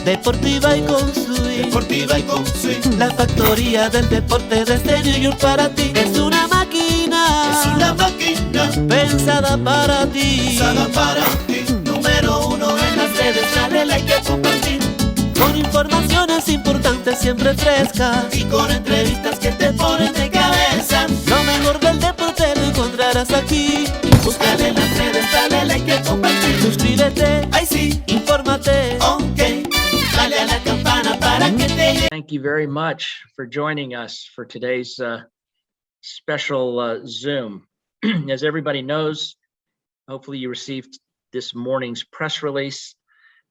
Deportiva y con swing. Deportiva y con swing. La factoría del deporte desde New York para ti. Es una máquina. Es una máquina Pensada para ti. pensada para ti. Número uno en las redes, dale like y compartir. Con informaciones importantes siempre frescas. Y con entrevistas que te ponen de cabeza. Lo mejor del deporte lo encontrarás aquí. Búscale en las redes, dale like y compartir. Suscríbete, Ay sí, infórmate. ok. Dale a la campana para que te llegue. Thank you very much for joining us for today's special Zoom. As everybody knows, hopefully you received this morning's press release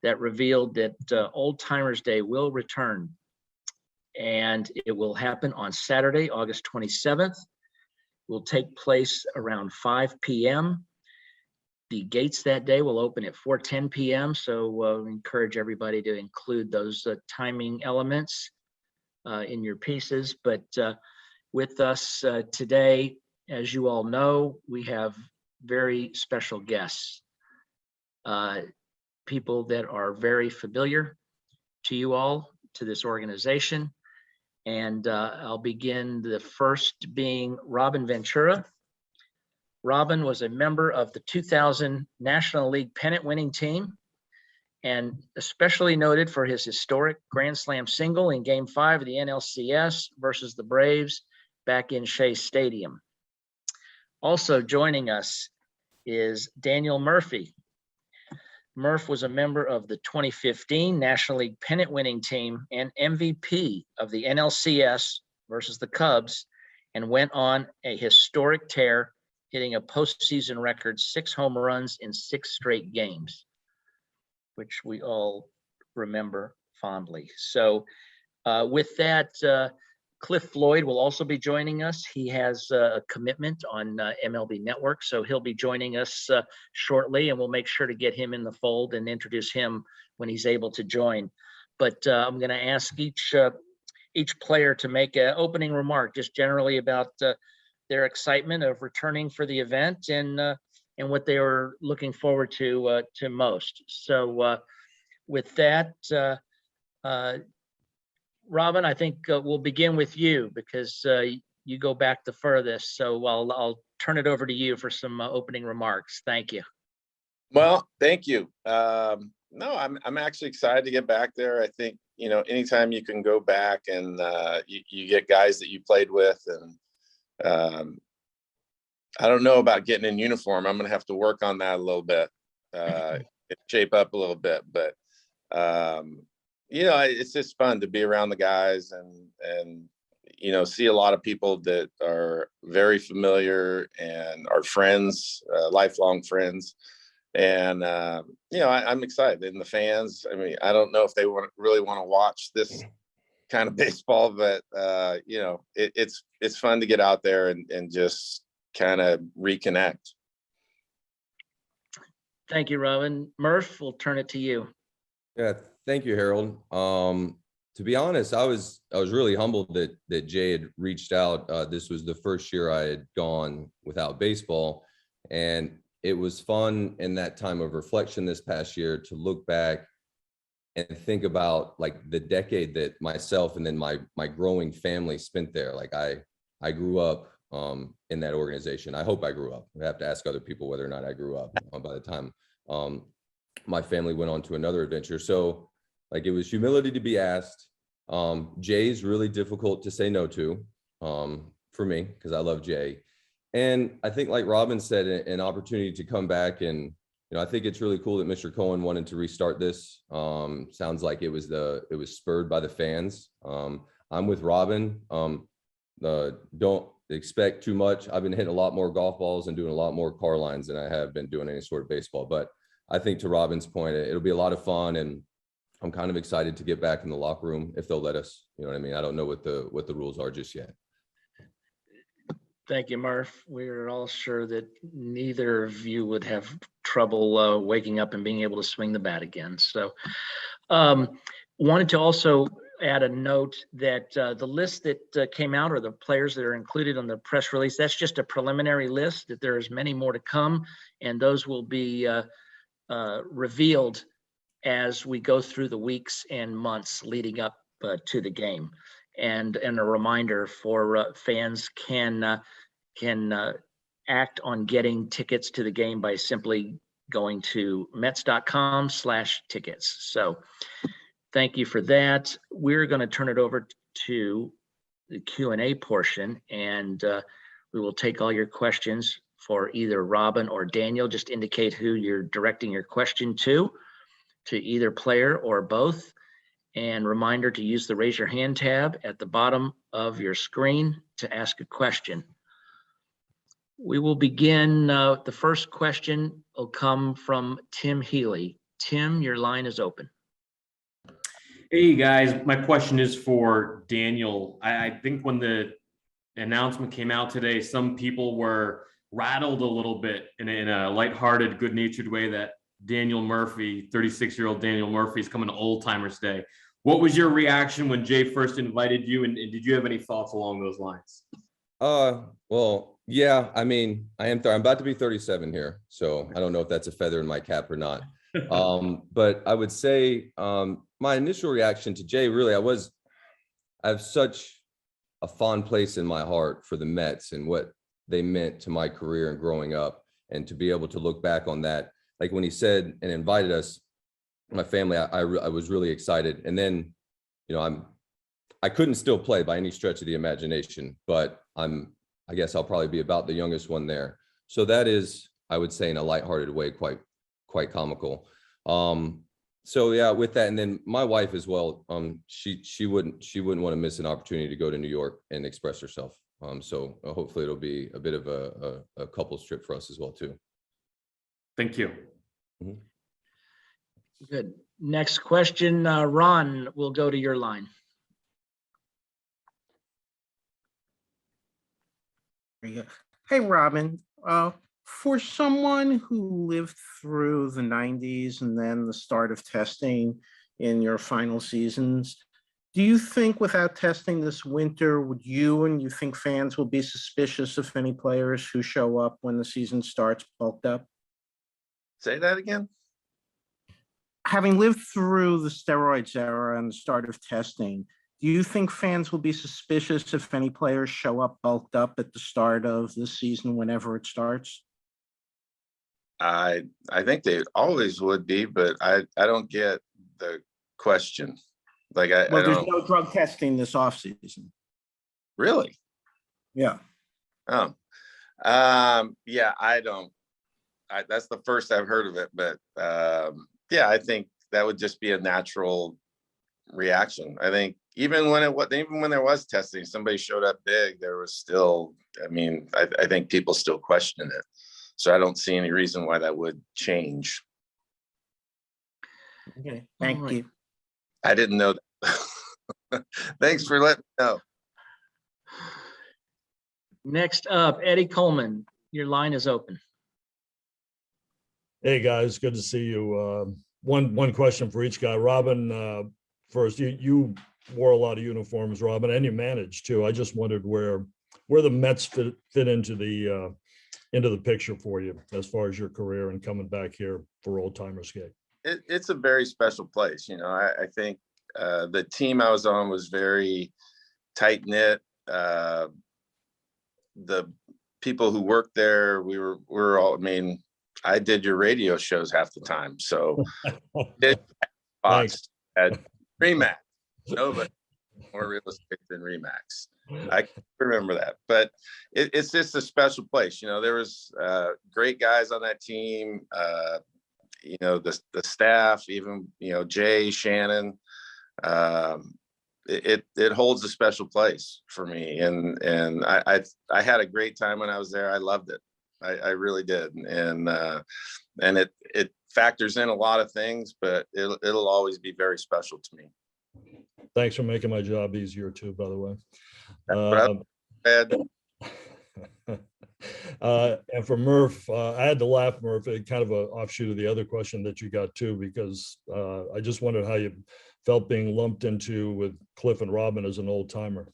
that revealed that Old Timers Day will return. And it will happen on Saturday, August 27th. Will take place around 5 p.m. The gates that day will open at 4:10 p.m. So we encourage everybody to include those timing elements in your pieces. But with us today, as you all know, we have very special guests, people that are very familiar to you all, to this organization. And I'll begin the first being Robin Ventura. Robin was a member of the 2000 National League pennant winning team and especially noted for his historic Grand Slam single in Game 5 of the NLCS versus the Braves back in Shea Stadium. Also joining us is Daniel Murphy. Murph was a member of the 2015 National League pennant winning team and MVP of the NLCS versus the Cubs and went on a historic tear, hitting a postseason record 6 home runs in 6 straight games, which we all remember fondly. So with that, Cliff Floyd will also be joining us. He has a commitment on MLB Network, so he'll be joining us shortly, and we'll make sure to get him in the fold and introduce him when he's able to join. But I'm going to ask each player to make an opening remark, just generally about their excitement of returning for the event and what they were looking forward to most. So with that, Robin, I think we'll begin with you because you go back the furthest. So I'll turn it over to you for some opening remarks. Thank you. Well, thank you. No, I'm actually excited to get back there. I think, anytime you can go back and you get guys that you played with, and I don't know about getting in uniform. I'm going to have to work on that a little bit, shape up a little bit, but it's just fun to be around the guys and see a lot of people that are very familiar and are friends, lifelong friends. And, I'm excited. And the fans, I mean, I don't know if they really want to watch this kind of baseball, but, it's fun to get out there and just kind of reconnect. Thank you, Robin. Murph, we'll turn it to you. Yeah, thank you, Harold. To be honest, I was really humbled that Jay had reached out. This was the first year I had gone without baseball, and it was fun in that time of reflection this past year to look back and think about like the decade that myself and then my growing family spent there. Like I grew up in that organization. I hope I grew up. I have to ask other people whether or not I grew up by the time my family went on to another adventure. So like it was humility to be asked. Jay's really difficult to say no to for me because I love Jay. And I think like Robin said, an opportunity to come back and, I think it's really cool that Mr. Cohen wanted to restart this. Sounds like it was spurred by the fans. I'm with Robin. Don't expect too much. I've been hitting a lot more golf balls and doing a lot more car lines than I have been doing any sort of baseball. But I think to Robin's point, it'll be a lot of fun, and I'm kind of excited to get back in the locker room if they'll let us. You know what I mean? I don't know what the rules are just yet. Thank you, Murph. We're all sure that neither of you would have trouble waking up and being able to swing the bat again. So wanted to also add a note that the list that came out, or the players that are included on the press release, that's just a preliminary list, that there's many more to come, and those will be revealed as we go through the weeks and months leading up to the game. And a reminder for fans can act on getting tickets to the game by simply going to Mets.com/tickets. So thank you for that. We're going to turn it over to the Q&A portion, and we will take all your questions for either Robin or Daniel. Just indicate who you're directing your question to either player or both. And reminder to use the raise your hand tab at the bottom of your screen to ask a question. We will begin. The first question will come from Tim Healy. Tim, your line is open. Hey guys, my question is for Daniel. I think when the announcement came out today, some people were rattled a little bit in a lighthearted, good-natured way that Daniel Murphy, 36-year-old Daniel Murphy, is coming to Old Timers Day. What was your reaction when Jay first invited you, and did you have any thoughts along those lines? Well, yeah, I mean, I'm about to be 37 here, so I don't know if that's a feather in my cap or not. But I would say my initial reaction to Jay, really, I have such a fond place in my heart for the Mets and what they meant to my career and growing up, and to be able to look back on that, like when he said and invited us, my family, I was really excited. And then, you know, I couldn't still play by any stretch of the imagination, but I guess I'll probably be about the youngest one there. So that is, I would say, in a lighthearted way, quite comical. So yeah, with that, and then my wife as well, she wouldn't want to miss an opportunity to go to New York and express herself. So hopefully it'll be a bit of a couples trip for us as well too. Thank you. Mm-hmm. Good. Next question, Ron, we'll go to your line. Hey, Robin. For someone who lived through the 90s and then the start of testing in your final seasons, do you think without testing this winter, would you think fans will be suspicious of any players who show up when the season starts bulked up? Say that again. Having lived through the steroids era and the start of testing, do you think fans will be suspicious if any players show up bulked up at the start of the season whenever it starts? I think they always would be, but I don't get the question. Like I Well, there's don't no drug testing this offseason. really. Yeah. Oh, yeah. That's the first I've heard of it, but yeah, I think that would just be a natural reaction. I think even when there was testing, somebody showed up big, there was still, I mean, I think people still question it. So I don't see any reason why that would change. Okay. Thank you. I didn't know that. Thanks for letting me know. Next up, Eddie Coleman, your line is open. Hey guys, good to see you. One question for each guy. Robin, first, you wore a lot of uniforms, Robin, and you managed too. I just wondered where the Mets fit into the picture for you as far as your career and coming back here for Old Timers Day. It's a very special place. You know, I think the team I was on was very tight knit. The people who worked there, we were all, I mean, I did your radio shows half the time. So Fox had Remax. Nobody more realistic than Remax. I can remember that, but it's just a special place. You know, there was great guys on that team. You know, the staff, even, you know, Jay, Shannon. It holds a special place for me, and I had a great time when I was there. I loved it. I really did, and it factors in a lot of things, but it'll always be very special to me. Thanks for making my job easier too, by the way. And for Murph, I had to laugh, Murph, kind of an offshoot of the other question that you got too, because I just wondered how you felt being lumped into with Cliff and Robin as an old timer.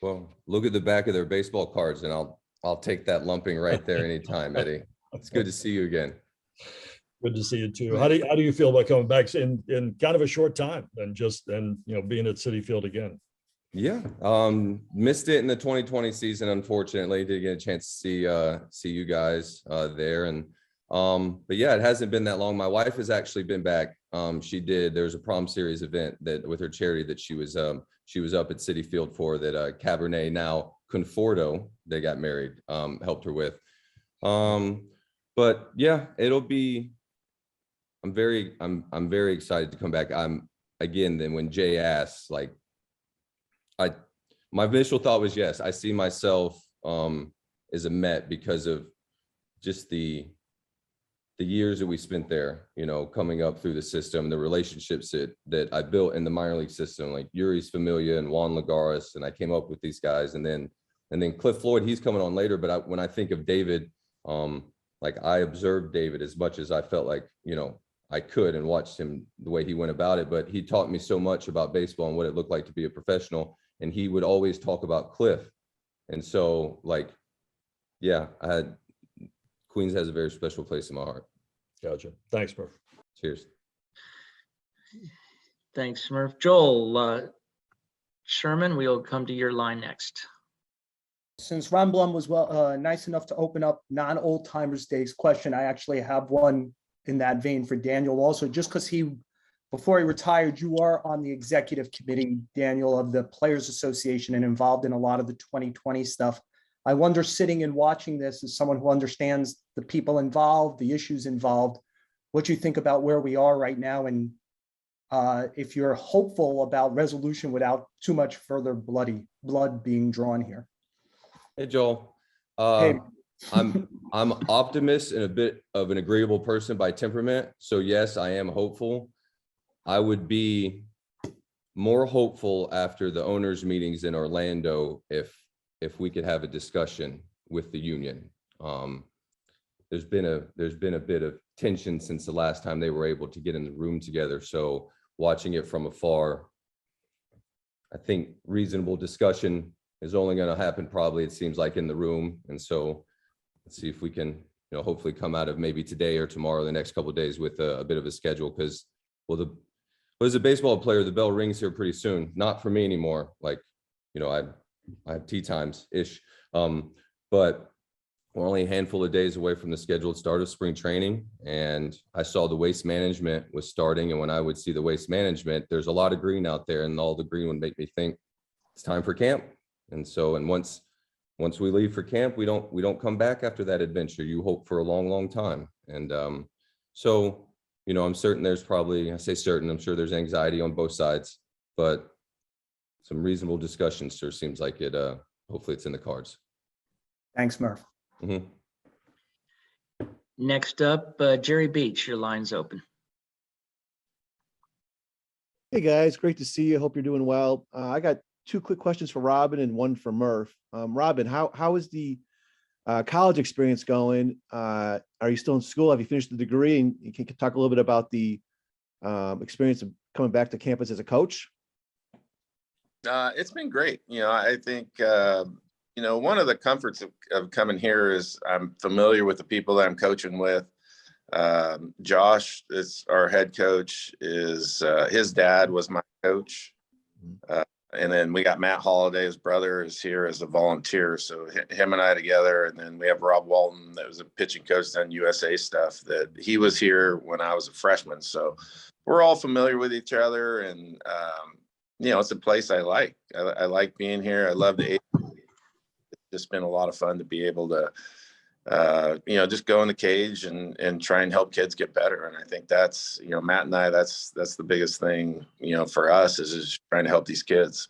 Well, look at the back of their baseball cards, and I'll take that lumping right there anytime, Eddie. It's good to see you again. Good to see you too. How do you feel about coming back in kind of a short time and being at Citi Field again? Yeah, missed it in the 2020 season, unfortunately. Didn't get a chance to see you guys there, and but yeah, it hasn't been that long. My wife has actually been back. There was a prom series event that with her charity that she was up at Citi Field for, that Cabernet, now Conforto, they got married, helped her with. But yeah, I'm very excited to come back. Then when Jay asks, like, my initial thought was, yes, I see myself as a Met because of just the years that we spent there, coming up through the system, the relationships that I built in the minor league system, like Yuri's Familia and Juan Lagares, and I came up with these guys, and then Cliff Floyd, he's coming on later. But when I think of David, like, I observed David as much as I felt like, I could, and watched him the way he went about it. But he taught me so much about baseball and what it looked like to be a professional. And he would always talk about Cliff. And so, like, yeah, Queens has a very special place in my heart. Gotcha. Thanks, Murph. Cheers. Thanks, Murph. Joel Sherman, we'll come to your line next. Since Ron Blum was nice enough to open up non-old timers days question, I actually have one in that vein for Daniel also, just because before he retired, you are on the executive committee, Daniel, of the Players Association and involved in a lot of the 2020 stuff. I wonder, sitting and watching this as someone who understands the people involved, the issues involved, what you think about where we are right now, and if you're hopeful about resolution without too much further blood being drawn here. Hey, Joel. Hey. I'm optimist and a bit of an agreeable person by temperament. So yes, I am hopeful. I would be more hopeful after the owners' meetings in Orlando if we could have a discussion with the union. There's been a bit of tension since the last time they were able to get in the room together. So watching it from afar, I think reasonable discussion is only going to happen, probably, it seems like, in the room. And so let's see if we can, hopefully come out of maybe today or tomorrow, the next couple of days, with a bit of a schedule. Because, as a baseball player, the bell rings here pretty soon. Not for me anymore. Like, I have tea times ish, but we're only a handful of days away from the scheduled start of spring training. And I saw the waste management was starting. And when I would see the waste management, there's a lot of green out there, and all the green would make me think it's time for camp. And so, and once we leave for camp, we don't come back after that adventure. You hope for a long, long time. And so, I'm certain there's probably, I say certain, I'm sure there's anxiety on both sides, but some reasonable discussions sure seems like it. Hopefully it's in the cards. Thanks, Murph. Mm-hmm. Next up, Jerry Beach, your line's open. Hey guys, great to see you. Hope you're doing well. I got two quick questions for Robin and one for Murph. Robin, how is the college experience going? Are you still in school? Have you finished the degree? And you can talk a little bit about the experience of coming back to campus as a coach. It's been great. I think, one of the comforts of coming here is I'm familiar with the people that I'm coaching with. Josh is our head coach. His dad was my coach. And then we got Matt Holliday, his brother, is here as a volunteer. So him and I together. And then we have Rob Walton, that was a pitching coach on USA stuff, that he was here when I was a freshman. So we're all familiar with each other. And, it's a place I like. I like being here. I love the age. It's just been a lot of fun to be able to, just go in the cage and try and help kids get better. And I think that's, Matt and I, that's the biggest thing, for us is just trying to help these kids.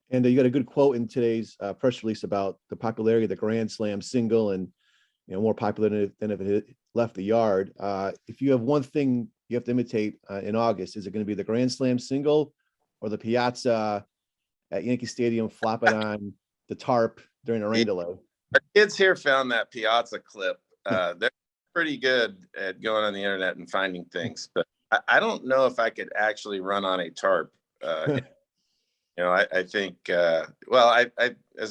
And you got a good quote in today's press release about the popularity of the Grand Slam single, and, more popular than if it left the yard. If you have one thing you have to imitate in August, is it going to be the Grand Slam single or the Piazza at Yankee Stadium flopping on the tarp during a rain delay? Our kids here found that Piazza clip. They're pretty good at going on the internet and finding things, but I don't know if I could actually run on a tarp. I think, as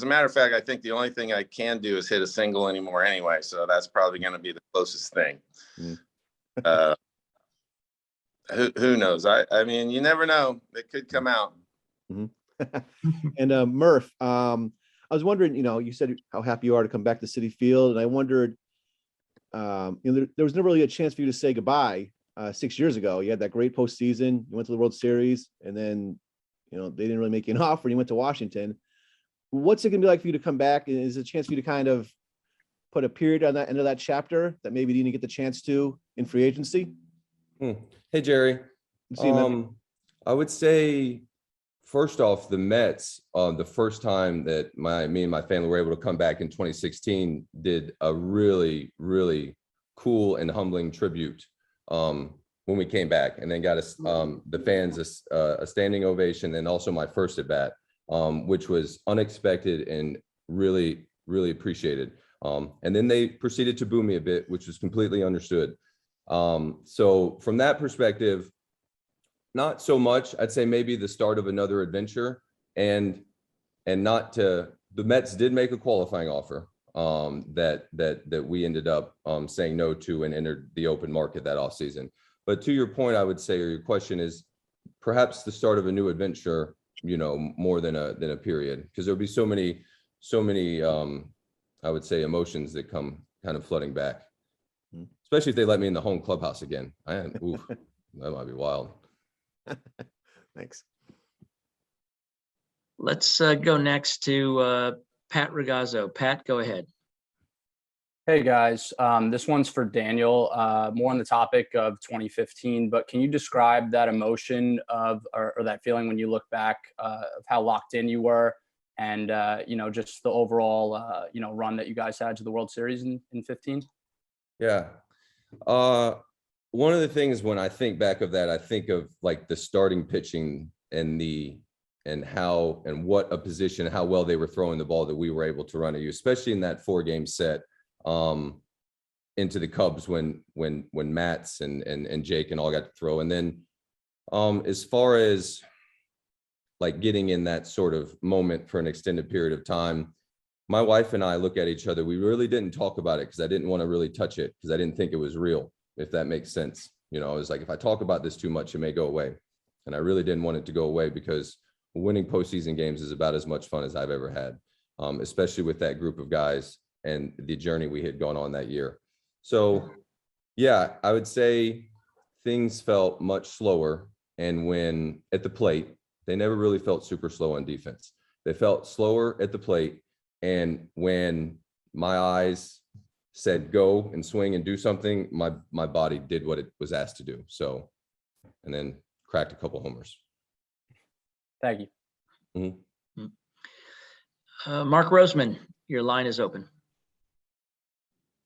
a matter of fact, I think the only thing I can do is hit a single anymore anyway. So that's probably going to be the closest thing. Who knows? I mean, you never know. It could come out. Mhm. And Murph, I was wondering, you said how happy you are to come back to Citi Field, and I wondered, there was never really a chance for you to say goodbye 6 years ago. You had that great postseason. You went to the World Series, and then, they didn't really make you an offer. And you went to Washington. What's it gonna be like for you to come back? And is it a chance for you to kind of put a period on that end of that chapter that maybe you didn't get the chance to in free agency? Hey, Jerry. See you, man. I would say, first off, the Mets, the first time that me and my family were able to come back in 2016, did a really, really cool and humbling tribute when we came back, and then got us, the fans, a standing ovation, and also my first at bat, which was unexpected and really, really appreciated. And then they proceeded to boo me a bit, which was completely understood. So from that perspective, not so much. I'd say maybe the start of another adventure, and the Mets did make a qualifying offer that we ended up saying no to, and entered the open market that offseason. But to your point, I would say, or your question is perhaps the start of a new adventure, more than a period, because there'll be so many I would say emotions that come kind of flooding back, especially if they let me in the home clubhouse again. Oof, that might be wild. Thanks. Let's go next to Pat Ragazzo. Pat, go ahead. Hey guys, this one's for Daniel, more on the topic of 2015, but can you describe that emotion of, or that feeling when you look back of how locked in you were, and just the overall run that you guys had to the World Series in 15? Yeah. One of the things when I think back of that, I think of like the starting pitching and what a position, how well they were throwing the ball that we were able to run at you, especially in that 4-game set into the Cubs when Matz and Jake and all got to throw. And then as far as like getting in that sort of moment for an extended period of time, my wife and I look at each other. We really didn't talk about it because I didn't want to really touch it, because I didn't think it was real, if that makes sense. I was like, if I talk about this too much, it may go away. And I really didn't want it to go away, because winning postseason games is about as much fun as I've ever had, especially with that group of guys and the journey we had gone on that year. So yeah, I would say things felt much slower. And when at the plate, they never really felt super slow on defense. They felt slower at the plate. And when my eyes said go and swing and do something, my body did what it was asked to do. So, and then cracked a couple homers. Thank you. Mm-hmm. Mark Roseman, your line is open.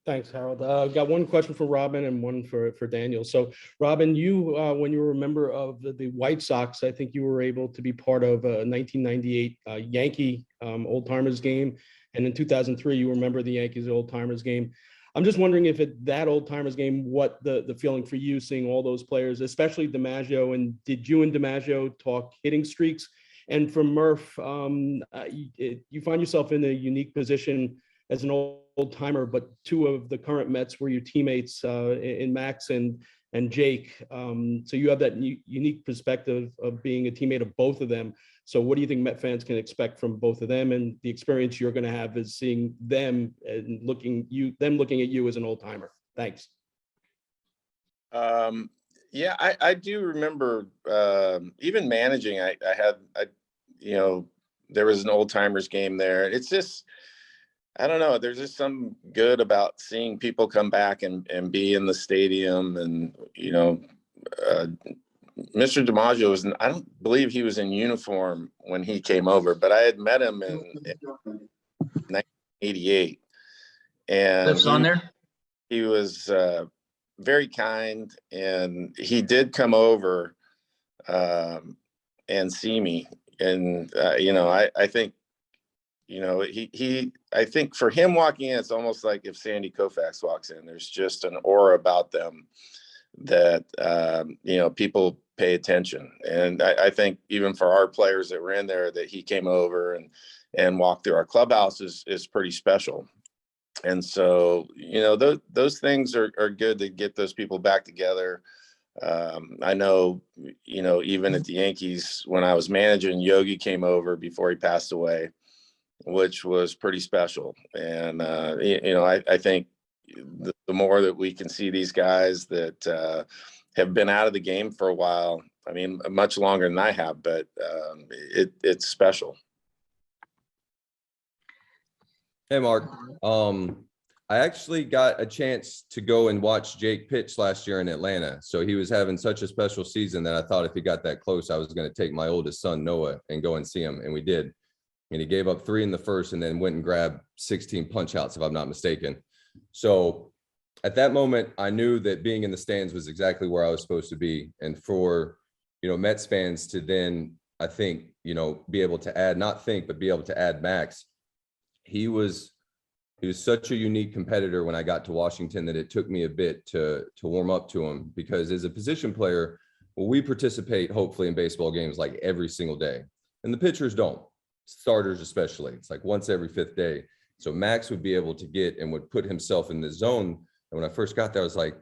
Thanks, Harold. I've got one question for Robin and one for Daniel. So Robin, you, when you were a member of the White Sox, I think you were able to be part of a 1998 Yankee Old Timers game. And in 2003, you were a member of the Yankees Old Timers game. I'm just wondering if at that Old Timers game, what the feeling for you seeing all those players, especially DiMaggio, and did you and DiMaggio talk hitting streaks? And for Murph, you find yourself in a unique position as an old timer, but two of the current Mets were your teammates in Max and Jake. So you have that unique perspective of being a teammate of both of them. So what do you think Met fans can expect from both of them, and the experience you're going to have is seeing them and looking at you as an old timer? Thanks. Yeah, I do remember even managing. There was an old timers game there. It's just, I don't know. There's just some good about seeing people come back and be in the stadium. And, Mr. DiMaggio was, I don't believe he was in uniform when he came over, but I had met him in 1988. And on there. He was very kind, and he did come over and see me. And, I think, I think for him walking in, it's almost like if Sandy Koufax walks in, there's just an aura about them that, people pay attention. And I think even for our players that were in there, that he came over and walked through our clubhouse is pretty special. And so, those things are good to get those people back together. I know, even at the Yankees, when I was managing, Yogi came over before he passed away, which was pretty special. And, I think the more that we can see these guys that have been out of the game for a while, I mean, much longer than I have, but it's special. Hey, Mark. I actually got a chance to go and watch Jake pitch last year in Atlanta. So he was having such a special season that I thought if he got that close, I was going to take my oldest son, Noah, and go and see him. And we did. And he gave up 3 in the first and then went and grabbed 16 punch outs, if I'm not mistaken. So at that moment, I knew that being in the stands was exactly where I was supposed to be. And for, Mets fans to then, I think, be able to add, not think, but be able to add Max. He was such a unique competitor when I got to Washington that it took me a bit to warm up to him, because as a position player, we participate hopefully in baseball games like every single day. And the pitchers don't, starters especially. It's like once every 5th day. So Max would be able to get and would put himself in the zone. And when I first got there, I was like,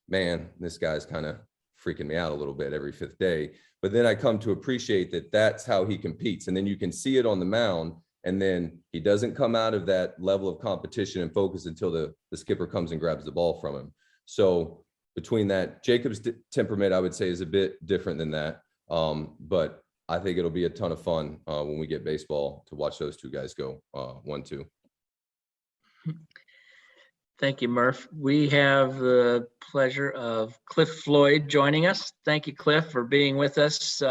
man, this guy's kind of freaking me out a little bit every 5th day. But then I come to appreciate that that's how he competes. And then you can see it on the mound. And then he doesn't come out of that level of competition and focus until the skipper comes and grabs the ball from him. So between that, Jacob's temperament, I would say, is a bit different than that. But I think it'll be a ton of fun when we get baseball to watch those two guys go 1-2. Thank you, Murph. We have the pleasure of Cliff Floyd joining us. Thank you, Cliff, for being with us.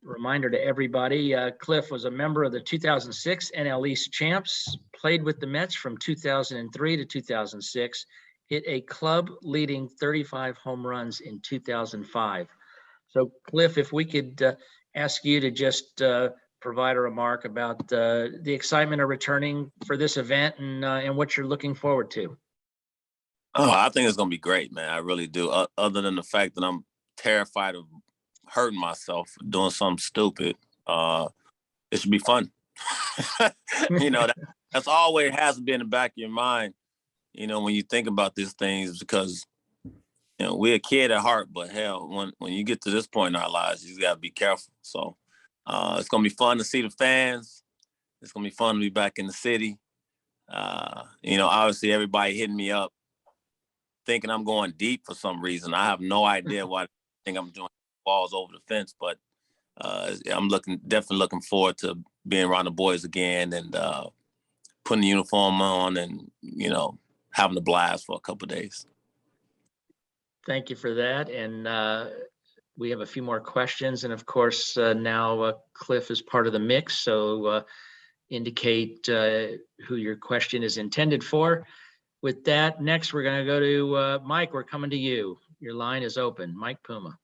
Reminder to everybody, Cliff was a member of the 2006 NL East champs, played with the Mets from 2003 to 2006, hit a club-leading 35 home runs in 2005. So, Cliff, if we could ask you to just provide a remark about the excitement of returning for this event and what you're looking forward to. Oh, I think it's going to be great, man. I really do. Other than the fact that I'm terrified of hurting myself, doing something stupid, it should be fun. That's always has to be in the back of your mind, when you think about these things, because, we're a kid at heart, but hell, when you get to this point in our lives, you got to be careful. So it's going to be fun to see the fans. It's going to be fun to be back in the city. Obviously everybody hitting me up thinking I'm going deep for some reason. I have no idea why they think I'm doing balls over the fence, but I'm definitely looking forward to being around the boys again and putting the uniform on and, having a blast for a couple of days. Thank you for that. And we have a few more questions. And of course, now Cliff is part of the mix. So indicate who your question is intended for. With that, next, we're going to go to Mike. We're coming to you. Your line is open. Mike Puma.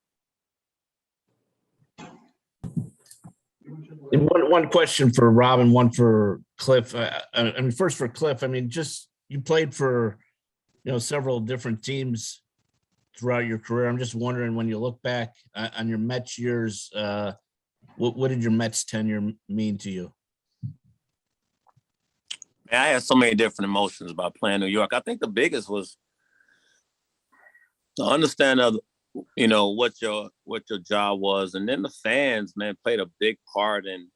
One question for Robin, one for Cliff. First for Cliff, just you played for, several different teams throughout your career. I'm just wondering, when you look back on your Mets years, what did your Mets tenure mean to you? I had so many different emotions about playing New York. I think the biggest was to understand what your job was, and then the fans, man, played a big part in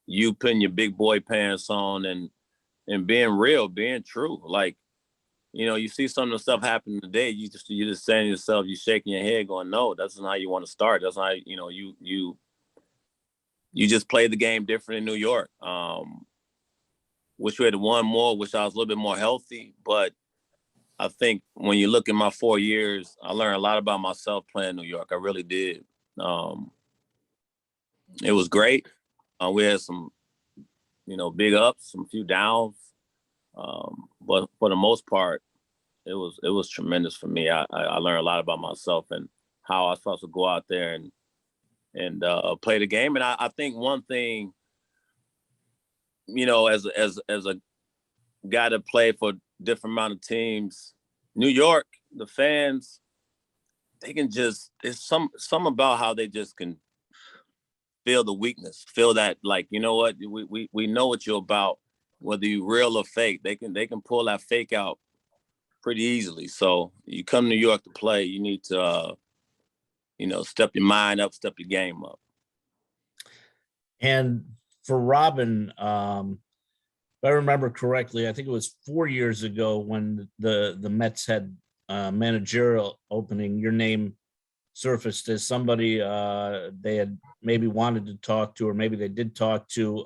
you putting your big boy pants on and being real, being true. Like, you see some of the stuff happen today, you just saying to yourself, you shaking your head going, no, that's not how you want to start. That's not, you just played the game different in New York. Wish we had won more, wish I was a little bit more healthy. But I think when you look at my 4 years, I learned a lot about myself playing New York. I really did. It was great. We had some, big ups, some few downs. But for the most part, it was tremendous for me. I learned a lot about myself and how I was supposed to go out there and play the game. And I think one thing, as a guy that played for a different amount of teams, New York, the fans, they can just, there's some about how they just can feel the weakness, feel that, like, you know what, we know what you're about, whether you real or fake. They can pull that fake out pretty easily. So you come to New York to play, you need to step your mind up, step your game up. And for Robin, if I remember correctly, I think it was 4 years ago when the Mets had managerial opening, your name surfaced as somebody they had maybe wanted to talk to, or maybe they did talk to.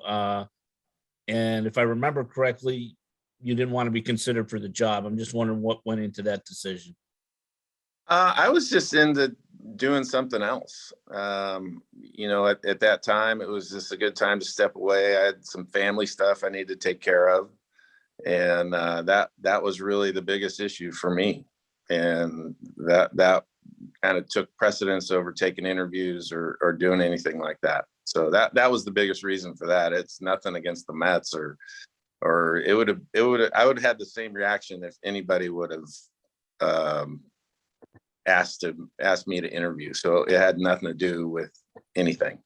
And if I remember correctly, you didn't want to be considered for the job. I'm just wondering what went into that decision. I was just into doing something else. At that time, it was just a good time to step away. I had some family stuff I needed to take care of. And that was really the biggest issue for me. And that kind of took precedence over taking interviews or doing anything like that. So that was the biggest reason for that. It's nothing against the Mets or I would have had the same reaction if anybody would have asked me to interview. So it had nothing to do with anything.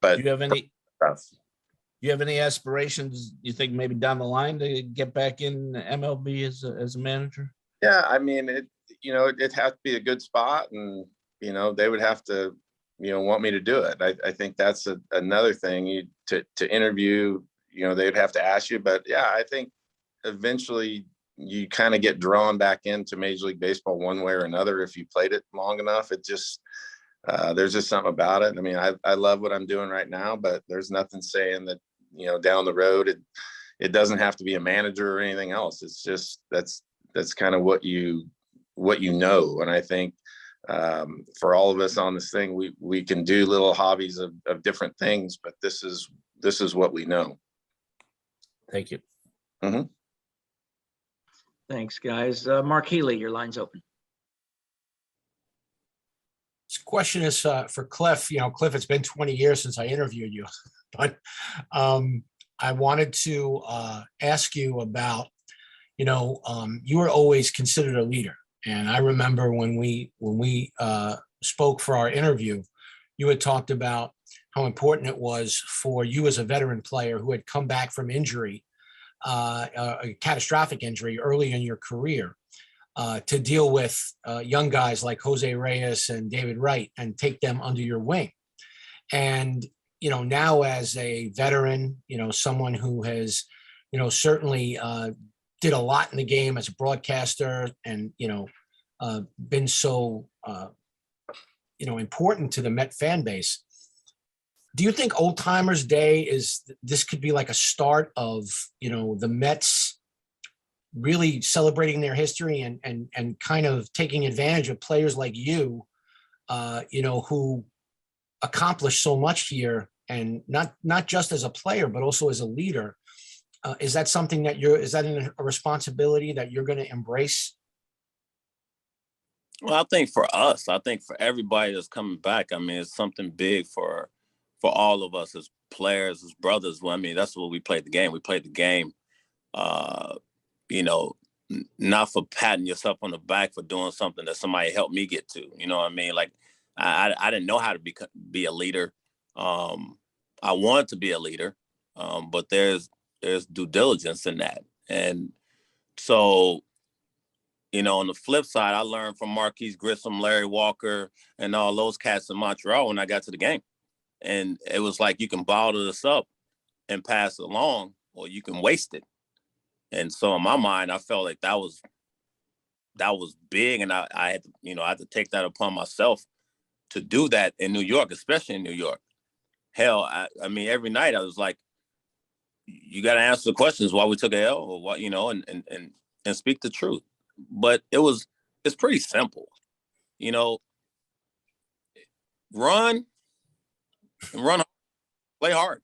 But Do you have any aspirations you think maybe down the line to get back in MLB as a manager? Yeah, I mean, it'd have to be a good spot, and they would have to want me to do it. I think that's another thing to interview. They'd have to ask you, but yeah, I think eventually you kind of get drawn back into Major League Baseball one way or another if you played it long enough. It just there's just something about it. I mean, I love what I'm doing right now, but there's nothing saying that down the road it doesn't have to be a manager or anything else. It's just that's kind of what you know. And I think for all of us on this thing, we can do little hobbies of different things, but this is what we know. Thank you. Mm-hmm. Thanks, guys. Mark Healy, your line's open. This question is for Cliff. Cliff, it's been 20 years since I interviewed you, but I wanted to ask you about, you were always considered a leader. And I remember when we spoke for our interview, you had talked about how important it was for you as a veteran player who had come back from injury, a catastrophic injury early in your career, to deal with young guys like Jose Reyes and David Wright and take them under your wing. And, now as a veteran, someone who has, certainly did a lot in the game as a broadcaster and, been so, important to the Met fan base. Do you think Old Timers Day this could be like a start of, the Mets really celebrating their history and kind of taking advantage of players like you, who accomplished so much here, and not just as a player, but also as a leader? Is that something that is that a responsibility that you're going to embrace? Well, I think for us, I think for everybody that's coming back, I mean, it's something big for all of us as players, as brothers. Well, I mean, that's what we played the game. We played the game, not for patting yourself on the back for doing something that somebody helped me get to. You know what I mean? Like, I didn't know how to be a leader. I wanted to be a leader, but there's due diligence in that. And so, on the flip side, I learned from Marquise Grissom, Larry Walker, and all those cats in Montreal when I got to the game. And it was like, you can bottle this up and pass it along, or you can waste it. And so in my mind, I felt like that was big. And I had to take that upon myself to do that in New York, especially in New York. Hell, I mean, every night I was like, you got to answer the questions why we took a L, or what, and speak the truth. But it's pretty simple, run, play hard.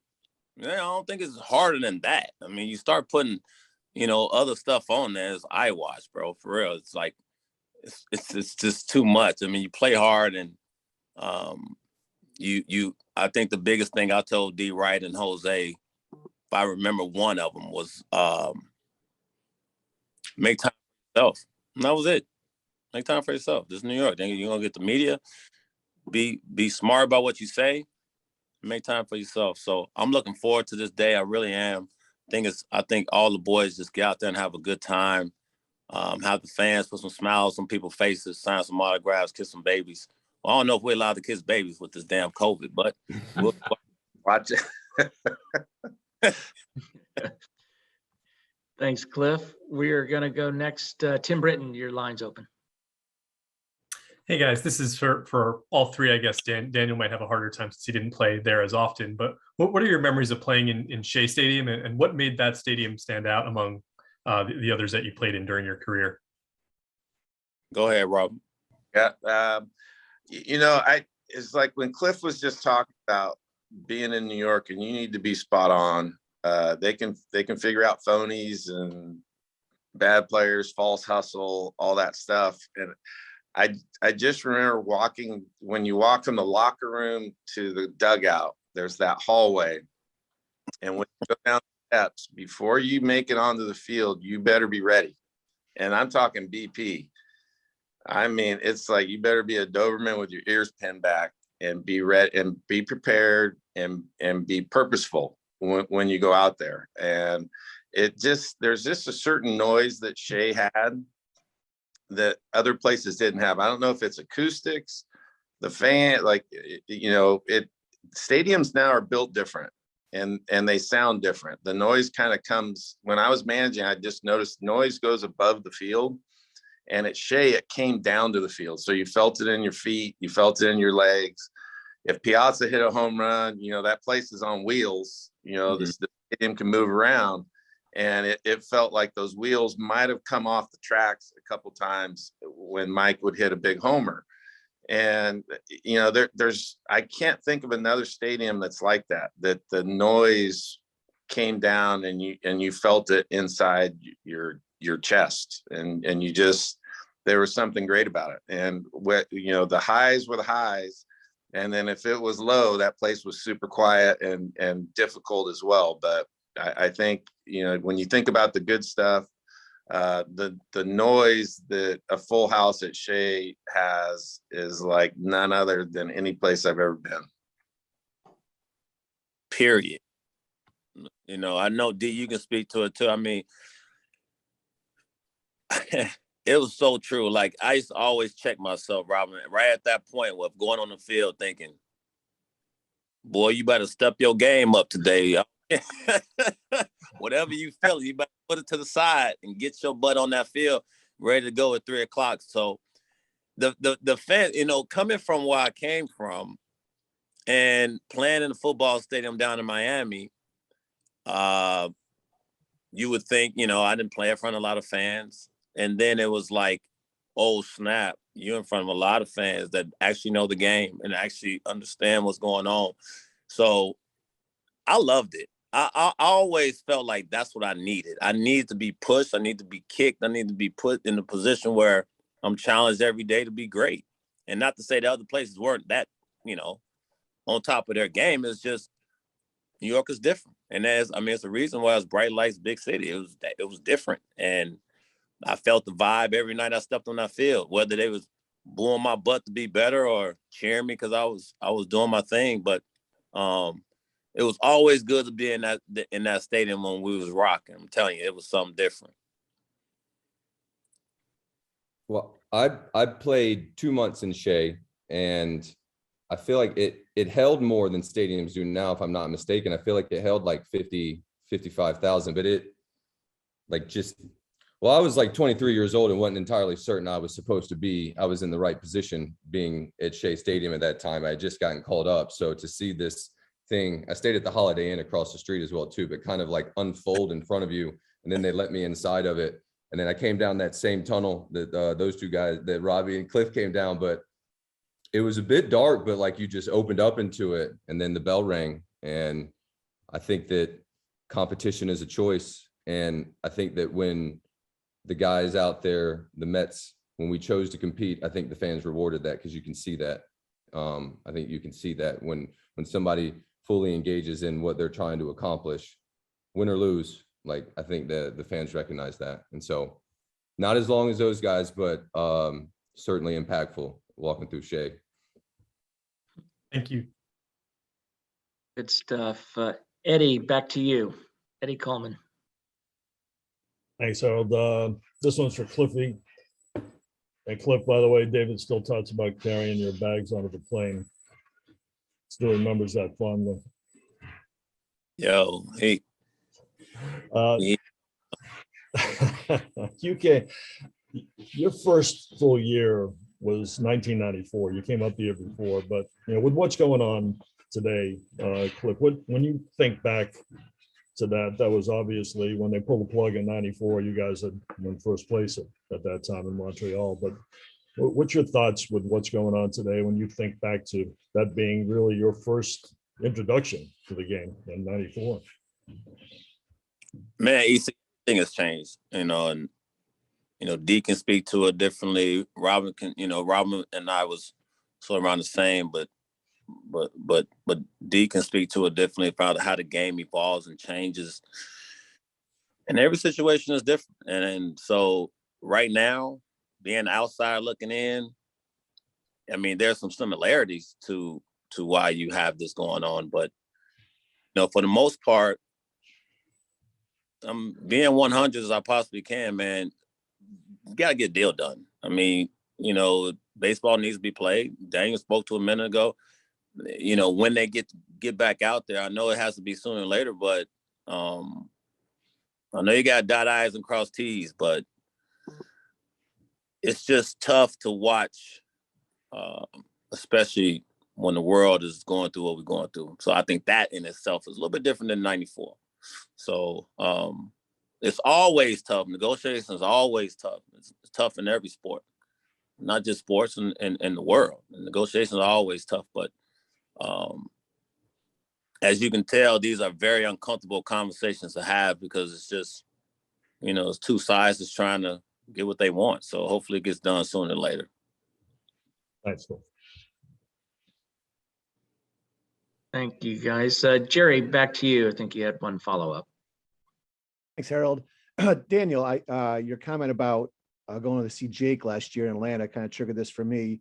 I don't think it's harder than that. I mean, you start putting, other stuff on there, it's eye wash, bro. For real. It's like, it's just too much. I mean, you play hard, and I think the biggest thing I told D Wright and Jose, if I remember one of them, was make time for yourself. And that was it. Make time for yourself. This is New York. Then you're gonna get the media. Be smart about what you say. Make time for yourself. So I'm looking forward to this day. I really am. I think all the boys just get out there and have a good time. Have the fans put some smiles on people's faces, sign some autographs, kiss some babies. Well, I don't know if we're allowed to kiss babies with this damn COVID, but we'll watch it. Thanks, Cliff. We are going to go next. Tim Britton, your line's open. Hey guys, this is for all three. I guess Daniel might have a harder time since he didn't play there as often, but what are your memories of playing in Shea Stadium, and what made that stadium stand out among the others that you played in during your career? Go ahead, Rob. Yeah. It's like when Cliff was just talking about being in New York, and you need to be spot on. They can figure out phonies and bad players, false hustle, all that stuff. And I just remember when you walk from the locker room to the dugout, there's that hallway. And when you go down the steps, before you make it onto the field, you better be ready. And I'm talking BP. I mean, it's like you better be a Doberman with your ears pinned back and be ready and be prepared and be purposeful when you go out there. And there's just a certain noise that Shea had that other places didn't have. I don't know if it's acoustics, the fan, stadiums now are built different and they sound different. The noise kind of comes, when I was managing, I just noticed noise goes above the field, and at Shea, it came down to the field. So you felt it in your feet, you felt it in your legs. If Piazza hit a home run, that place is on wheels, the stadium can move around. And it felt like those wheels might have come off the tracks a couple times when Mike would hit a big homer. And, I can't think of another stadium that's like that the noise came down and you felt it inside your chest, and there was something great about it. And the highs were the highs. And then if it was low, that place was super quiet and difficult as well. But I think, when you think about the good stuff, the noise that a full house at Shea has is like none other than any place I've ever been. Period. I know, D, you can speak to it too. I mean, it was so true. Like, I used to always check myself, Robin, right at that point with going on the field thinking, boy, you better step your game up today. Whatever you feel, you better put it to the side and get your butt on that field ready to go at 3:00. So the fan, coming from where I came from and playing in the football stadium down in Miami, you would think, I didn't play in front of a lot of fans. And then it was like, oh, snap, you're in front of a lot of fans that actually know the game and actually understand what's going on. So I loved it. I always felt like that's what I needed. I need to be pushed. I need to be kicked. I need to be put in a position where I'm challenged every day to be great. And not to say the other places weren't that, on top of their game. It's just New York is different. And it's a reason why it's bright lights, big city. It was different. And I felt the vibe every night I stepped on that field, whether they was booing my butt to be better or cheering me because I was doing my thing. But it was always good to be in that stadium when we was rocking. I'm telling you, it was something different. Well, I played 2 months in Shea, and I feel like it held more than stadiums do now, if I'm not mistaken. I feel like it held like 55,000, but I was like 23 years old and wasn't entirely certain I was in the right position being at Shea Stadium at that time. I had just gotten called up. So to see this thing, I stayed at the Holiday Inn across the street as well too, but kind of like unfold in front of you. And then they let me inside of it. And then I came down that same tunnel that those two guys, that Robbie and Cliff came down, but it was a bit dark, but like you just opened up into it, and then the bell rang. And I think that competition is a choice. And I think that when the guys out there, the Mets, when we chose to compete, I think the fans rewarded that, because you can see that. I think you can see that when somebody fully engages in what they're trying to accomplish, win or lose, like I think the fans recognize that. And so not as long as those guys, but certainly impactful walking through Shea. Thank you. Good stuff. Eddie, back to you. Eddie Coleman. Thanks, Harold. This one's for Cliffy. And Cliff, by the way, David still talks about carrying your bags onto the plane. Still remembers that fondly. Yo, hey. You came, your first full year was 1994. You came up the year before, but with what's going on today, Cliff, when you think back to that was obviously when they pulled the plug in 94, you guys had won first place at that time in Montreal. But what's your thoughts with what's going on today when you think back to that being really your first introduction to the game in 94? Man, everything has changed, and D can speak to it differently. Robin and I was sort of around the same, but D can speak to it differently about how the game evolves and changes. And every situation is different. And so right now, being outside looking in, I mean, there's some similarities to why you have this going on. But, for the most part, I'm being 100 as I possibly can, man. You got to get a deal done. I mean, baseball needs to be played. Daniel spoke to a minute ago. When they get back out there, I know it has to be sooner or later, but I know you got to dot I's and cross T's, but it's just tough to watch, especially when the world is going through what we're going through. So I think that in itself is a little bit different than 94. So it's always tough. Negotiations is always tough. It's tough in every sport, not just sports and the world. And negotiations are always tough, but as you can tell, these are very uncomfortable conversations to have because it's just, it's two sides that's trying to get what they want. So hopefully it gets done sooner than later. Thanks. Thank you, guys. Jerry, back to you. I think you had one follow-up. Thanks, Harold. Daniel, your comment about going to see Jake last year in Atlanta kind of triggered this for me.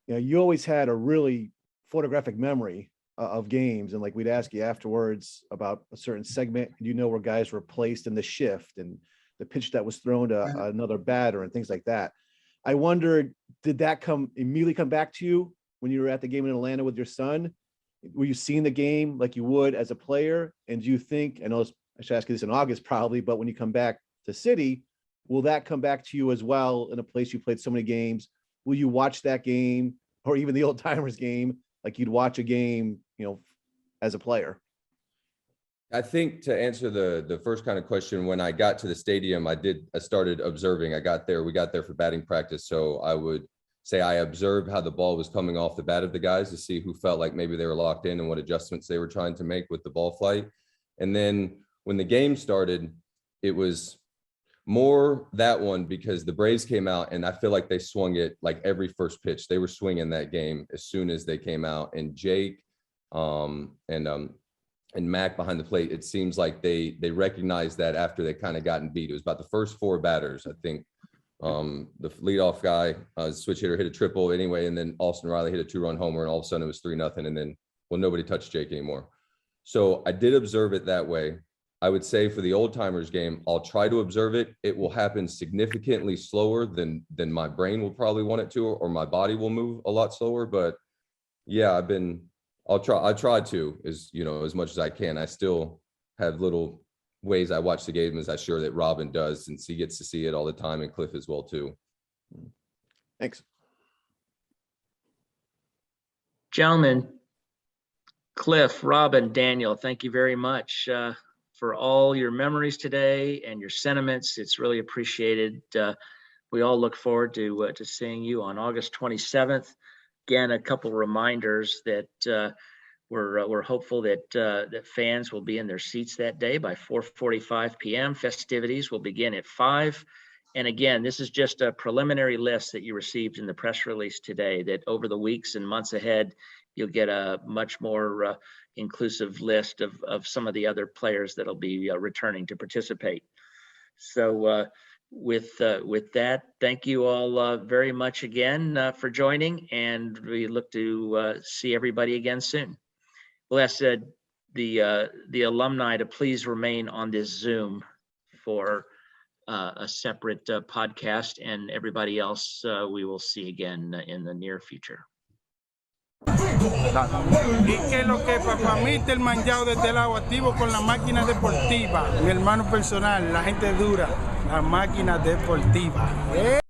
You always had a really photographic memory of games, and like we'd ask you afterwards about a certain segment, where guys were placed in the shift and the pitch that was thrown to another batter and things like that. I wondered, did that immediately come back to you when you were at the game in Atlanta with your son? Were you seeing the game like you would as a player? And do you think, I know I should ask you this in August probably, but when you come back to City, will that come back to you as well in a place you played so many games? Will you watch that game or even the old timers game like you'd watch a game, as a player? I think to answer the first kind of question, when I got to the stadium, I started observing. We got there for batting practice. So I would say I observed how the ball was coming off the bat of the guys to see who felt like maybe they were locked in and what adjustments they were trying to make with the ball flight. And then when the game started, it was more that one because the Braves came out and I feel like they swung it like every first pitch. They were swinging that game as soon as they came out. And Jake and Mac behind the plate, it seems like they recognized that after they kind of gotten beat. It was about the first four batters, I think. The leadoff guy, switch hitter, hit a triple anyway, and then Austin Riley hit a 2-run homer, and all of a sudden it was 3-0, and then nobody touched Jake anymore. So I did observe it that way. I would say for the old timers game, I'll try to observe it. It will happen significantly slower than my brain will probably want it to, or my body will move a lot slower. But yeah, I try to as much as I can. I still have little ways I watch the game as I'm sure that Robin does, since he gets to see it all the time, and Cliff as well too. Thanks. Gentlemen, Cliff, Robin, Daniel, thank you very much for all your memories today and your sentiments. It's really appreciated. We all look forward to seeing you on August 27th. Again, a couple reminders that we're hopeful that fans will be in their seats that day by 4:45 p.m. Festivities will begin at 5. And again, this is just a preliminary list that you received in the press release today, that over the weeks and months ahead, you'll get a much more inclusive list of some of the other players that'll be returning to participate. So with that, thank you all very much again for joining, and we look to see everybody again soon. We'll ask the alumni to please remain on this Zoom for a separate podcast, and everybody else we will see again in the near future. Y que lo que para mí está el manjado de este lado activo con la máquina deportiva, mi hermano personal, la gente dura, la máquina deportiva.